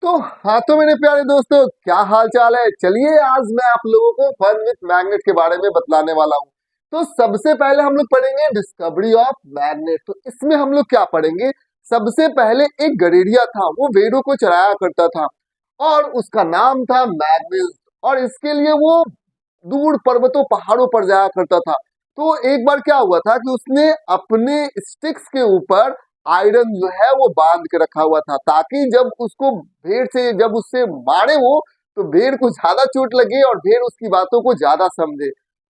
हाँ तो मेरे प्यारे दोस्तों, क्या हाल चाल है। चलिए आज मैं आप लोगों को फन विथ मैग्नेट के बारे में बतलाने वाला हूँ। तो सबसे पहले हम लोग पढ़ेंगे डिस्कवरी ऑफ मैग्नेट। तो इसमें हम लोग क्या पढ़ेंगे, सबसे पहले एक गडेरिया था, वो भेड़ों को चराया करता था और उसका नाम था मैग्निस। और इसके लिए वो दूर पर्वतों पहाड़ों पर जाया करता था। तो एक बार क्या हुआ था कि उसने अपने स्टिक्स के ऊपर आयरन जो है वो बांध के रखा हुआ था, ताकि जब उसको भेड़ से जब उससे मारे वो, तो भेड़ को ज्यादा चोट लगे और भेड़ उसकी बातों को ज्यादा समझे।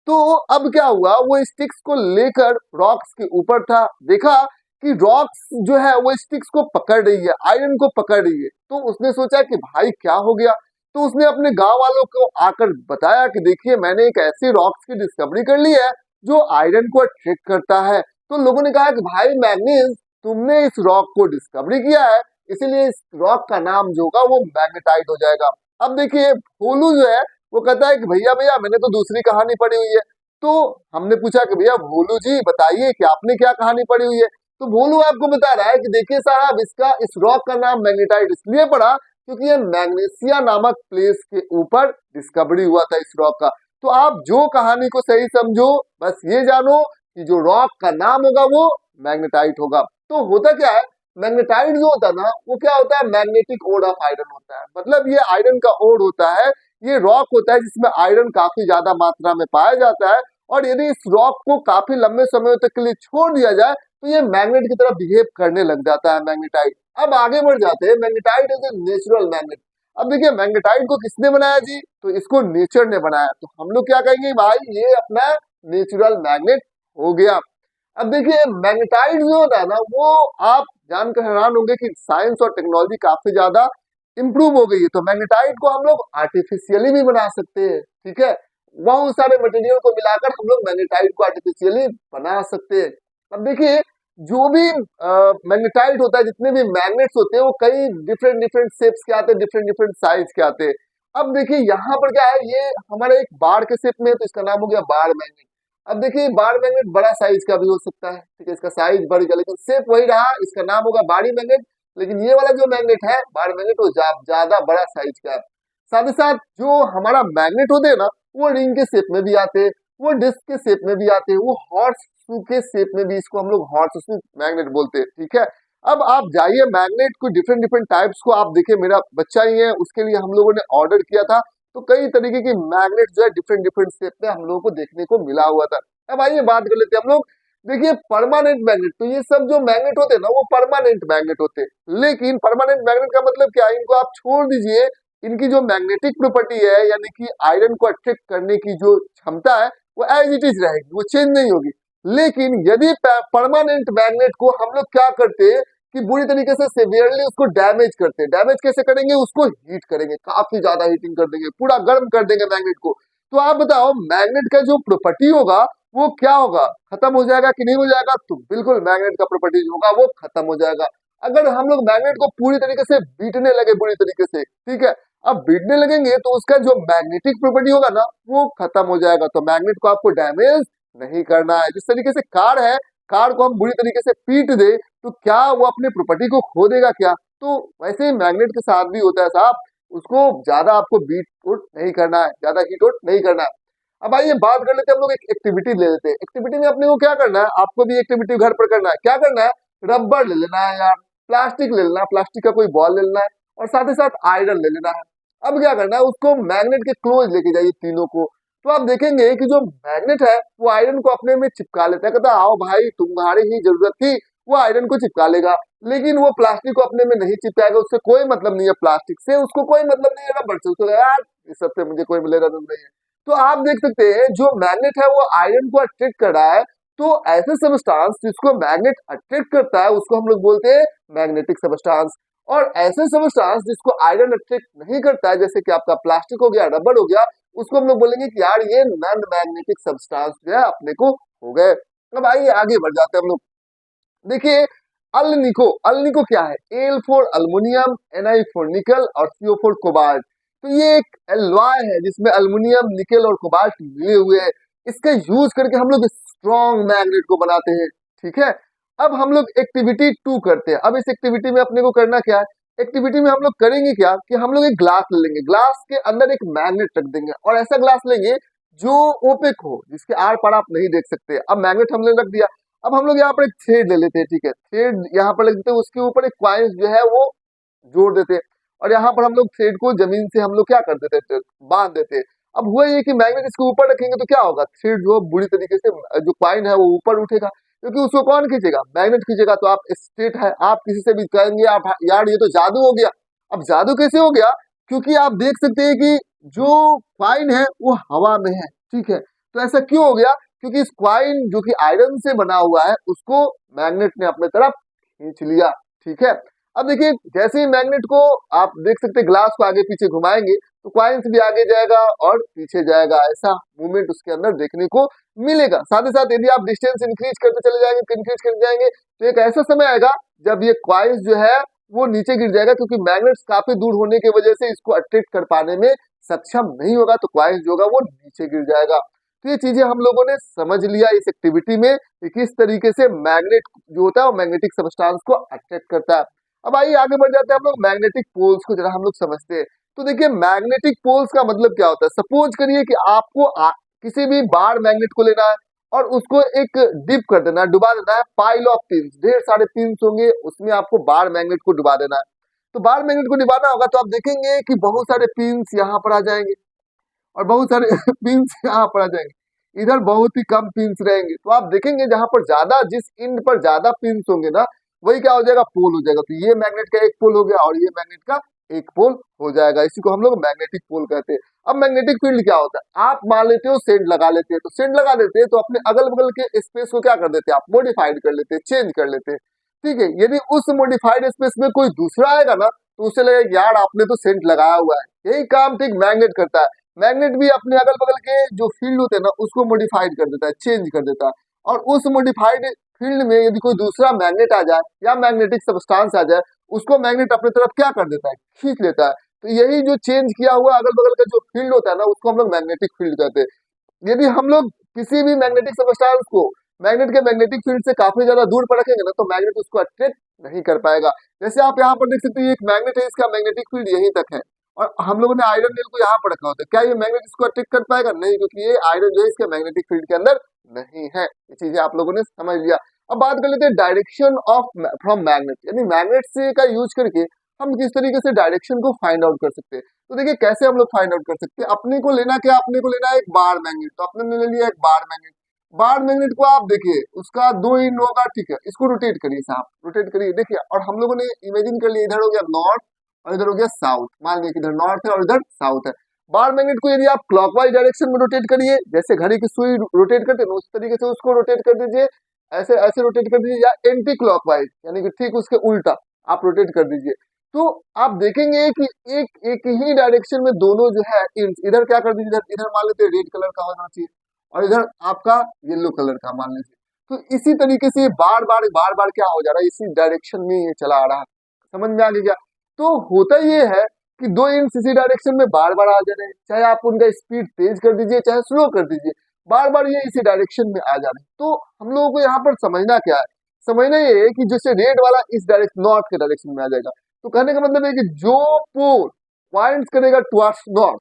तो अब क्या हुआ, वो स्टिक्स को लेकर रॉक्स के ऊपर था, देखा कि रॉक्स जो है वो स्टिक्स को पकड़ रही है, आयरन को पकड़ रही है। तो उसने सोचा कि भाई क्या हो गया। तो उसने अपने गांव वालों को आकर बताया कि देखिए मैंने एक ऐसी रॉक्स की डिस्कवरी कर ली है जो आयरन को अट्रैक्ट करता है। तो लोगों ने कहा कि भाई मैग्नीज, तुमने इस रॉक को डिस्कवरी किया है, इसीलिए इस रॉक का नाम जो होगा वो मैग्नेटाइट हो जाएगा। अब देखिए भोलू जो है वो कहता है कि भैया भैया मैंने तो दूसरी कहानी पढ़ी हुई है। तो हमने पूछा कि भैया भोलू जी बताइए कि आपने क्या कहानी पढ़ी हुई है। तो भोलू आपको बता रहा है कि देखिए साहब, इसका इस रॉक का नाम मैग्नेटाइट इसलिए पड़ा क्योंकि ये मैग्नेशिया नामक प्लेस के ऊपर डिस्कवरी हुआ था इस रॉक का। तो आप जो कहानी को सही समझो, बस ये जानो कि जो रॉक का नाम होगा वो मैग्नेटाइट होगा। तो होता क्या है, मैग्नेटाइट जो होता है ना, वो क्या होता है, मैग्नेटिक ओड ऑफ आयरन होता है। मतलब ये आयरन का ओड होता है, ये रॉक होता है जिसमें आयरन काफी ज्यादा मात्रा में पाया जाता है। और यदि इस रॉक को काफी लंबे समय तक के लिए छोड़ दिया जाए तो ये मैग्नेट की तरह बिहेव करने लग जाता है मैग्नेटाइट। अब आगे बढ़ जाते हैं, magnetite is a natural magnet. अब देखिए मैग्नेटाइट को किसने बनाया जी, तो इसको नेचर ने बनाया। तो हम लोग क्या कहेंगे, भाई ये अपना नेचुरल मैग्नेट हो गया। अब देखिए मैग्नेटाइट जो होता है ना, वो आप जानकर हैरान होंगे कि साइंस और टेक्नोलॉजी काफी ज्यादा इंप्रूव हो गई है। तो मैग्नेटाइट को हम लोग आर्टिफिशियली भी बना सकते हैं, ठीक है। बहुत सारे मटेरियल को मिलाकर हम लोग मैग्नेटाइट को आर्टिफिशियली बना सकते हैं। अब देखिए जो भी मैग्नेटाइट होता है, जितने भी मैग्नेट्स होते हैं वो कई डिफरेंट डिफरेंट शेप्स के आते हैं, डिफरेंट डिफरेंट साइज के आते हैं। अब देखिए यहाँ पर क्या है, ये हमारे एक बार के शेप में है, तो इसका नाम हो गया बार मैग्नेट। अब देखिए बार मैग्नेट बड़ा साइज का भी हो सकता है, ठीक है, इसका साइज बढ़ गया लेकिन शेप वही रहा, इसका नाम होगा बारी मैग्नेट। लेकिन ये वाला जो मैग्नेट है बार मैग्नेट, वो ज्यादा बड़ा साइज का है। साथ ही साथ जो हमारा मैग्नेट होते हैं ना, वो रिंग के शेप में भी आते हैं, वो डिस्क के शेप में भी आते हैं, वो हॉर्स शू के शेप में भी, इसको हम लोग हॉर्स शू मैग्नेट बोलते हैं, ठीक है। अब आप जाइए मैग्नेट को डिफरेंट डिफरेंट टाइप्स को आप देखिए, मेरा बच्चा ही है, उसके लिए हम लोगों ने ऑर्डर किया था। तो कई तरीके की मैग्नेट जो है डिफरेंट डिफरेंट शेप में हम लोगों को देखने को मिला हुआ था। अब आइए बात कर लेते हैं हम लोग। देखिए परमानेंट मैग्नेट, तो ये सब जो मैग्नेट होते हैं ना वो परमानेंट मैग्नेट होते हैं। लेकिन परमानेंट मैग्नेट का मतलब क्या है, इनको आप छोड़ दीजिए, इनकी जो मैग्नेटिक प्रॉपर्टी है यानी कि आयरन को अट्रैक्ट करने की जो क्षमता है वो एज इट इज रहेगी, वो चेंज नहीं होगी। लेकिन यदि परमानेंट मैग्नेट को हम लोग क्या करते हैं कि बुरी तरीके से सिवियरली उसको डैमेज करते हैं। डैमेज कैसे करेंगे, उसको हीट करेंगे, काफी ज्यादा हीटिंग कर देंगे, पूरा गर्म कर देंगे मैग्नेट को। तो आप बताओ मैग्नेट का जो प्रॉपर्टी होगा वो क्या होगा, खत्म हो जाएगा कि नहीं हो जाएगा। तो बिल्कुल मैग्नेट का प्रॉपर्टी जो होगा वो खत्म हो जाएगा। अगर हम लोग मैग्नेट को पूरी तरीके से बीटने लगे, बुरी तरीके से, ठीक है, अब बीटने लगेंगे तो उसका जो मैग्नेटिक प्रॉपर्टी होगा ना वो खत्म हो जाएगा। तो मैग्नेट को आपको डैमेज नहीं करना है। जिस तरीके से कार है, कार को हम बुरी तरीके से पीट दे तो क्या वो अपनी प्रॉपर्टी को खो देगा क्या। तो वैसे ही मैग्नेट के साथ भी होता है साहब, उसको ज्यादा आपको बीट उट नहीं करना है, ज्यादा हीट उट नहीं करना है। अब आइए बात कर लेते हैं, हम लोग एक एक्टिविटी ले लेते हैं। एक्टिविटी में अपने को क्या करना है, आपको भी एक्टिविटी घर पर करना है। क्या करना है, रबर ले लेना है यार, प्लास्टिक ले लेना है, प्लास्टिक का कोई बॉल ले लेना है, और साथ ही साथ आयरन ले लेना है। अब क्या करना है, उसको मैग्नेट के क्लोज लेके जाइए तीनों को। तो आप देखेंगे कि जो मैग्नेट है वो आयरन को अपने में चिपका लेता है, कहता है आओ भाई तुम्हारी ही जरूरत थी, वो आयरन को चिपका लेगा। लेकिन वो प्लास्टिक को अपने में नहीं चिपकाएगा, उससे कोई मतलब नहीं है, प्लास्टिक से उसको कोई मतलब नहीं है, रबर से उसको यार इस सबसे मुझे कोई लेना नहीं है। तो आप देख सकते हैं जो मैग्नेट है वो आयरन को अट्रैक्ट कर रहा है। तो ऐसे सबस्टांस जिसको मैग्नेट अट्रैक्ट करता है उसको हम लोग बोलते हैं मैग्नेटिक सबस्टांस। और ऐसे सबस्टांस जिसको आयरन अट्रैक्ट नहीं करता है, जैसे कि आपका प्लास्टिक हो गया, रबर हो गया, उसको हम लोग बोलेंगे कि यार ये नॉन मैग्नेटिक सबस्टांस जो है अपने को हो गए। अब आइए आगे बढ़ जाते हैं हम लोग। देखिए अल्निको, अल्निको क्या है, L for aluminium, NI for nickel और सीओ फॉर कोबाल्ट। तो ये एक एलॉय है जिसमें अल्मुनियम, निकल और कोबाल्ट मिले हुए हैं। इसका यूज करके हम लोग स्ट्रॉन्ग मैग्नेट को बनाते हैं, ठीक है। अब हम लोग एक्टिविटी 2 करते हैं। अब इस एक्टिविटी में अपने को करना क्या है, एक्टिविटी में हम लोग करेंगे क्या कि हम लोग एक ग्लास ले लेंगे, ग्लास के अंदर एक मैग्नेट रख देंगे और ऐसा ग्लास लेंगे जो ओपेक हो, जिसके आर पार आप नहीं देख सकते। अब मैग्नेट हमने रख दिया, अब हम लोग यहाँ पर एक थ्रेड ले लेते हैं, ठीक है, थ्रेड यहाँ पर लग देते हैं, उसके ऊपर एक कॉइन्स जो है वो जोड़ देते हैं और यहाँ पर हम लोग थ्रेड को जमीन से हम लोग क्या कर देते हैं, बांध देते हैं। अब हुआ ये कि मैग्नेट इसके ऊपर रखेंगे तो क्या होगा, थ्रेड जो बुरी तरीके से जो कॉइन है वो ऊपर उठेगा, क्योंकि उसको कौन खींचेगा, मैग्नेट खींचेगा। तो आप स्ट्रेट है, आप किसी से भी कहेंगे आप यार ये तो जादू हो गया। अब जादू कैसे हो गया, क्योंकि आप देख सकते हैं कि जो कॉइन है वो हवा में है, ठीक है। तो ऐसा क्यों हो गया, क्योंकि इस कॉइन जो कि आयरन से बना हुआ है उसको मैग्नेट ने अपने तरफ खींच लिया, ठीक है। अब देखिए जैसे ही मैग्नेट को आप देख सकते हैं ग्लास को आगे पीछे घुमाएंगे तो कॉइन्स भी आगे जाएगा और पीछे जाएगा, ऐसा मूवमेंट उसके अंदर देखने को मिलेगा। साथ ही साथ यदि आप डिस्टेंस इंक्रीज करते चले जाएंगे, इंक्रीज करते जाएंगे, तो एक ऐसा समय आएगा जब ये कॉइन्स जो है वो नीचे गिर जाएगा, क्योंकि मैग्नेट्स काफी दूर होने की वजह से इसको अट्रैक्ट कर पाने में सक्षम नहीं होगा, तो कॉइन्स जो होगा वो नीचे गिर जाएगा। तो ये चीजें हम लोगों ने समझ लिया इस एक्टिविटी में कि किस तरीके से मैग्नेट जो होता है वो मैग्नेटिक सबस्टांस को अट्रैक्ट करता है। अब आइए आगे बढ़ जाते हैं हम लोग मैग्नेटिक पोल्स को जरा हम लोग समझते हैं। तो देखिए मैग्नेटिक पोल्स का मतलब क्या होता है, सपोज करिए कि आपको किसी भी बार मैग्नेट को लेना है और उसको एक डिप कर देना है, डुबा देना है पाइल ऑफ पिंस, ढेर सारे पिंस होंगे उसमें आपको बार मैग्नेट को डुबा देना है। तो बार मैग्नेट को डुबाना होगा तो आप देखेंगे कि बहुत सारे पिंस यहाँ पर आ जाएंगे और बहुत सारे पिंस यहाँ पर आ जाएंगे, इधर बहुत ही कम पिंस रहेंगे। तो आप देखेंगे जहां पर ज्यादा, जिस इंड पर ज्यादा पिंस होंगे ना, वही क्या हो जाएगा, पोल हो जाएगा। तो ये मैग्नेट का एक पोल हो गया और ये मैग्नेट का एक पोल हो जाएगा, इसी को हम लोग मैग्नेटिक पोल कहते हैं। अब मैग्नेटिक फील्ड क्या होता है, आप मान लेते हो सेंड लगा लेते हैं, तो सेंड लगा देते हैं तो अपने अगल बगल के स्पेस को क्या कर देते हैं, आप मॉडिफाइड कर लेते हैं, चेंज कर लेते हैं, ठीक है। यदि उस मॉडिफाइड स्पेस में कोई दूसरा आएगा ना तो उसे लगेगा यार आपने तो सेंट लगाया हुआ है। यही काम ठीक मैग्नेट करता है, मैग्नेट भी अपने अगल बगल के जो फील्ड होते हैं ना उसको मॉडिफाइड कर देता है, चेंज कर देता है। और उस मॉडिफाइड फील्ड में यदि कोई दूसरा मैग्नेट आ जाए या मैग्नेटिक सबस्टांस आ जाए, उसको मैग्नेट अपनी तरफ क्या कर देता है, खींच लेता है। तो यही जो चेंज किया हुआ अगल बगल का जो फील्ड होता है ना उसको हम लोग मैग्नेटिक फील्ड कहते हैं। यदि हम लोग किसी भी मैग्नेटिक सबस्टांस को मैग्नेट के मैग्नेटिक फील्ड से काफी ज्यादा दूर पर रखेंगे ना तो मैग्नेट उसको अट्रैक्ट नहीं कर पाएगा। जैसे आप यहाँ पर देख सकते हैं एक मैग्नेट है, इसका मैग्नेटिक फील्ड यहीं तक है और हम लोगों ने आयरन नेल को यहाँ पर रखा होता है, क्या ये मैग्नेट इसको अट्रैक्ट कर पाएगा, नहीं, क्योंकि ये आयरन जो है इसके मैग्नेटिक फील्ड के अंदर नहीं है। ये चीजें आप लोगों ने समझ लिया। अब बात कर लेते हैं डायरेक्शन ऑफ फ्रॉम मैग्नेट, यानी मैग्नेट से का यूज करके हम किस तरीके से डायरेक्शन को फाइंड आउट कर सकते हैं। तो देखिए कैसे हम लोग फाइंड आउट कर सकते हैं, अपने को लेना क्या, अपने को लेना है एक बार मैग्नेट, तो अपने ने ले लिया एक बार मैग्नेट। बार मैग्नेट को आप देखिए उसका दो इंड होगा, ठीक है, इसको रोटेट करिए साहब, रोटेट करिए, देखिए। और हम लोगों ने इमेजिन कर लिया इधर हो गया नॉर्थ और इधर हो गया साउथ, मान लिया कि इधर नॉर्थ है और इधर साउथ है। बार मैग्नेट को यदि आप क्लॉकवाइज डायरेक्शन में रोटेट करिए, जैसे घड़ी की सुई रोटेट करते हैं उस तरीके से उसको रोटेट कर दीजिए, ऐसे ऐसे रोटेट कर दीजिए, या एंटी क्लॉकवाइज यानी कि ठीक उसके उल्टा आप रोटेट कर दीजिए। तो आप देखेंगे कि एक ही डायरेक्शन में दोनों जो है इधर क्या कर दीजिए, इधर इधर मान लेते हैं रेड कलर का होना चाहिए और इधर आपका येलो कलर का मान लीजिए। तो इसी तरीके से बार बार क्या हो जा रहा है, इसी डायरेक्शन में ये चला आ रहा है, समझ में आ गया। तो होता ये है कि दो इंच इसी डायरेक्शन में बार बार आ जा रहे हैं, चाहे आप उनका स्पीड तेज कर दीजिए चाहे स्लो कर दीजिए, बार बार ये इसी डायरेक्शन में आ जा रहे हैं। तो हम लोगों को यहाँ पर समझना क्या है, समझना ये है कि जैसे रेड वाला इस डायरेक्शन नॉर्थ के डायरेक्शन में आ जाएगा, तो कहने का मतलब है कि जो पोल पॉइंट्स करेगा टुवर्ड्स नॉर्थ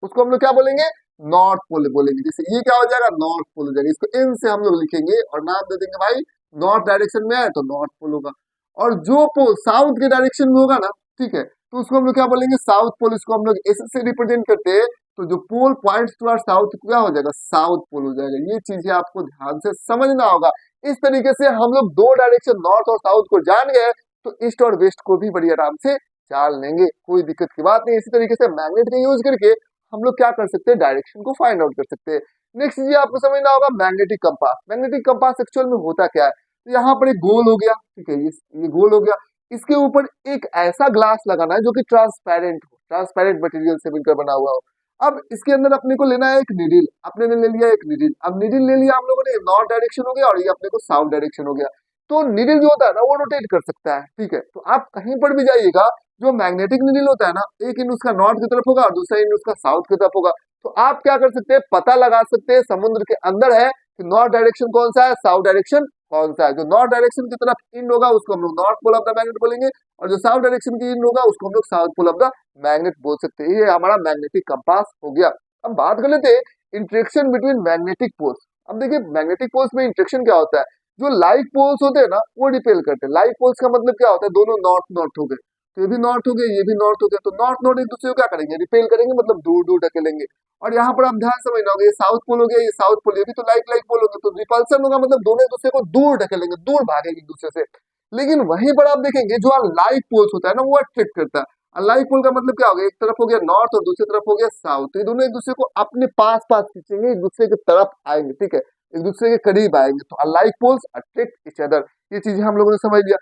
उसको हम लोग क्या बोलेंगे, नॉर्थ पोल बोलेंगे। जैसे ये क्या हो जाएगा, नॉर्थ पोल हो जाएगा, इसको इन से हम लोग लिखेंगे और नाम दे देंगे भाई नॉर्थ डायरेक्शन में है तो नॉर्थ पोल होगा। और जो पोल साउथ के डायरेक्शन में होगा ना, ठीक है, तो उसको हम लोग क्या बोलेंगे, साउथ पोल। इसको हम लोग एस से रिप्रेजेंट करते हैं, तो जो पोल पॉइंट्स टुवर्ड्स साउथ क्या हो जाएगा, साउथ पोल हो जाएगा। ये चीजें आपको ध्यान से समझना होगा। इस तरीके से हम लोग दो डायरेक्शन नॉर्थ और साउथ को जान गए तो ईस्ट और वेस्ट को भी बड़ी आराम से जान लेंगे, कोई दिक्कत की बात नहीं। इसी तरीके से मैग्नेट का यूज करके हम लोग क्या कर सकते हैं, डायरेक्शन को फाइंड आउट कर सकते हैं। नेक्स्ट ये आपको समझना होगा magnetic compass. Magnetic compass actual में होता क्या है, तो यहाँ पर एक गोल हो गया, ठीक है, ये गोल हो गया, इसके ऊपर एक ऐसा ग्लास लगाना है जो कि ट्रांसपेरेंट हो, ट्रांसपेरेंट मटेरियल से मिलकर बना हुआ हो। अब इसके अंदर अपने को लेना है एक निडिल, अपने ने ले लिया एक निडिल। अब निडिल ले लिया हम लोगों ने, नॉर्थ डायरेक्शन हो गया और ये अपने को साउथ डायरेक्शन हो गया। तो निडिल जो होता है ना वो रोटेट कर सकता है, ठीक है। तो आप कहीं पर भी जाइएगा, जो मैग्नेटिक निडिल होता है ना, एक इंड उसका नॉर्थ की तरफ होगा और दूसरा इंड उसका साउथ की तरफ होगा। तो आप क्या कर सकते हैं, पता लगा सकते हैं समुद्र के अंदर है कि नॉर्थ डायरेक्शन कौन सा है, साउथ डायरेक्शन कौन सा है। जो नॉर्थ डायरेक्शन की तरफ इंड होगा उसको हम लोग north pole of the magnet बोलेंगे, और जो साउथ डायरेक्शन की इंड होगा उसको हम लोग south pole of the magnet बोल सकते हैं। ये हमारा मैग्नेटिक कंपास हो गया। अब बात कर लेते हैं इंटरेक्शन बिटवीन मैग्नेटिक पोल्स। अब देखिए मैग्नेटिक पोल्स में इंटरेक्शन क्या होता है, जो लाइक पोल्स होते हैं ना वो रिपेल करते हैं। लाइक पोल्स का मतलब क्या होता है, दोनों नॉर्थ नॉर्थ हो गए, तो ये भी नॉर्थ हो गए, ये भी नॉर्थ हो गया, तो नॉर्थ नॉर्थ एक दूसरे को क्या करेंगे, रिपेल करेंगे, मतलब दूर दूर ढकेलेंगे। और यहाँ पर आप ध्यान समझना होगा, ये साउथ पोल हो गया, ये साउथ पोल, ये भी तो लाइक लाइक पोल होंगे, तो रिपल्सन होगा, मतलब दोनों एक दूसरे को दूर ढकेलेंगे, दूर भागेंगे एक दूसरे से। लेकिन वहीं पर आप देखेंगे जो लाइक पोल्स होता है ना वो अट्रैक्ट करता है। लाइक पोल का मतलब क्या हो गया, एक तरफ हो गया नॉर्थ और दूसरी तरफ हो गया साउथ, ये दोनों एक दूसरे को अपने पास पास खींचेंगे, एक दूसरे की तरफ आएंगे, ठीक है, एक दूसरे के करीब आएंगे, तो alike poles attract each other. ये चीजें हम लोगों ने समझ लिया।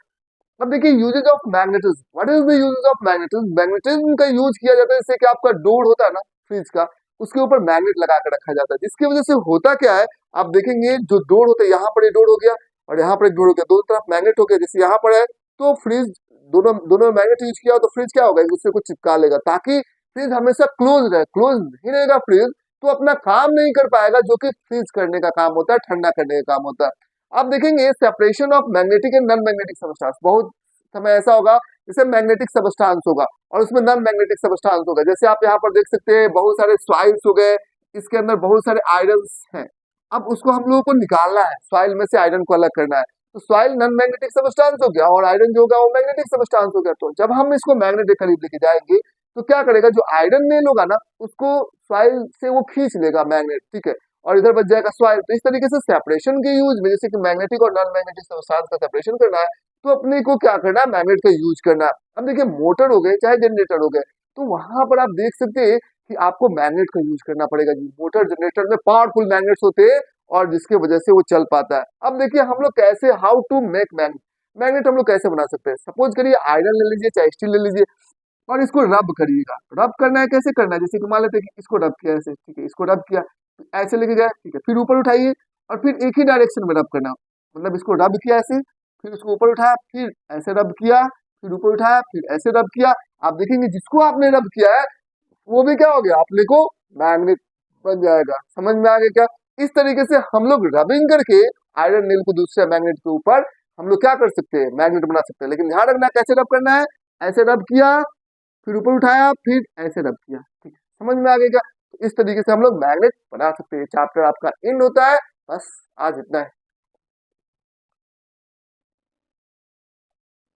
अब देखिए uses of magnetism, what is the uses of magnetism. Magnetism का यूज किया जाता है जैसे कि आपका डोर होता है ना फ्रिज का, उसके ऊपर मैग्नेट लगा कर रखा जाता है, जिसकी वजह से होता क्या है, आप देखेंगे जो डोर होता है, यहाँ पर एक डोर हो गया और यहाँ पर एक डोर हो गया, दोनों तरफ मैग्नेट हो गया। जैसे यहाँ पर है तो फ्रिज, दोनों दोनों में मैग्नेट यूज किया तो फ्रिज क्या होगा, एक दूसरे को चिपका लेगा, ताकि फ्रिज हमेशा क्लोज रहे। क्लोज नहीं रहेगा फ्रिज तो अपना काम नहीं कर पाएगा, जो कि फ्रीज करने का काम होता है, ठंडा करने का काम होता है। आप देखेंगे separation of magnetic and non magnetic substance, बहुत समय ऐसा होगा जैसे मैग्नेटिक सबस्टांस होगा और उसमें नॉन मैग्नेटिक सबस्टांस होगा। जैसे आप यहाँ पर देख सकते हैं बहुत सारे सॉइल्स हो गए, इसके अंदर बहुत सारे आयरन्स हैं। अब उसको हम लोगों को निकालना है, सॉइल में से आयरन को अलग करना है, तो सॉइल नॉन मैग्नेटिक सबस्टांस हो गया और आयरन जो होगा वो मैग्नेटिक सबस्टांस हो गया। तो जब हम इसको मैग्नेट के करीब लेके जाएंगे तो क्या करेगा, जो आयरन मेल होगा ना उसको सॉइल से वो खींच लेगा मैग्नेट, ठीक है, और इधर बच जाएगा सॉइल। तो इस तरीके से सेपरेशन के यूज में, जैसे कि मैग्नेटिक और नॉन मैग्नेटिक सबस्टांस का सेपरेशन करना है, तो अपने को क्या करना है, मैग्नेट का यूज करना है। अब देखिए मोटर हो गए चाहे जनरेटर हो गए, तो वहां पर आप देख सकते हैं कि आपको मैग्नेट का यूज करना पड़ेगा जी। मोटर जनरेटर में पावरफुल मैग्नेट्स होते हैं और जिसकी वजह से वो चल पाता है। अब देखिए हम लोग कैसे, how to make magnet, magnet हम लोग कैसे बना सकते हैं। सपोज करिए आयरन ले लीजिए चाहे स्टील ले लीजिए और इसको रब करिएगा। रब करना है, कैसे करना है, जैसे कि मान लेते हैं कि इसको रब किया ऐसे, ठीक है, इसको रब किया ऐसे लेके जाए, ठीक है, फिर ऊपर उठाइए और फिर एक ही डायरेक्शन में रब करना, मतलब इसको रब किया ऐसे, फिर उसको ऊपर उठाया, फिर ऐसे रब किया, फिर ऊपर उठाया, फिर ऐसे रब किया। आप देखेंगे जिसको आपने रब किया है वो भी क्या हो गया, अपने को मैग्नेट बन जाएगा। समझ में आ गया क्या। इस तरीके से हम लोग रबिंग करके आयरन नेल को दूसरे मैग्नेट के ऊपर हम लोग क्या कर सकते हैं, मैग्नेट बना सकते हैं। लेकिन ध्यान रखना कैसे रब करना है, ऐसे रब किया, फिर ऊपर उठाया, फिर ऐसे रब किया, ठीक है, समझ में आ गया क्या। तो इस तरीके से हम लोग मैग्नेट बना सकते हैं। चैप्टर आपका एंड होता है, बस आज इतना है।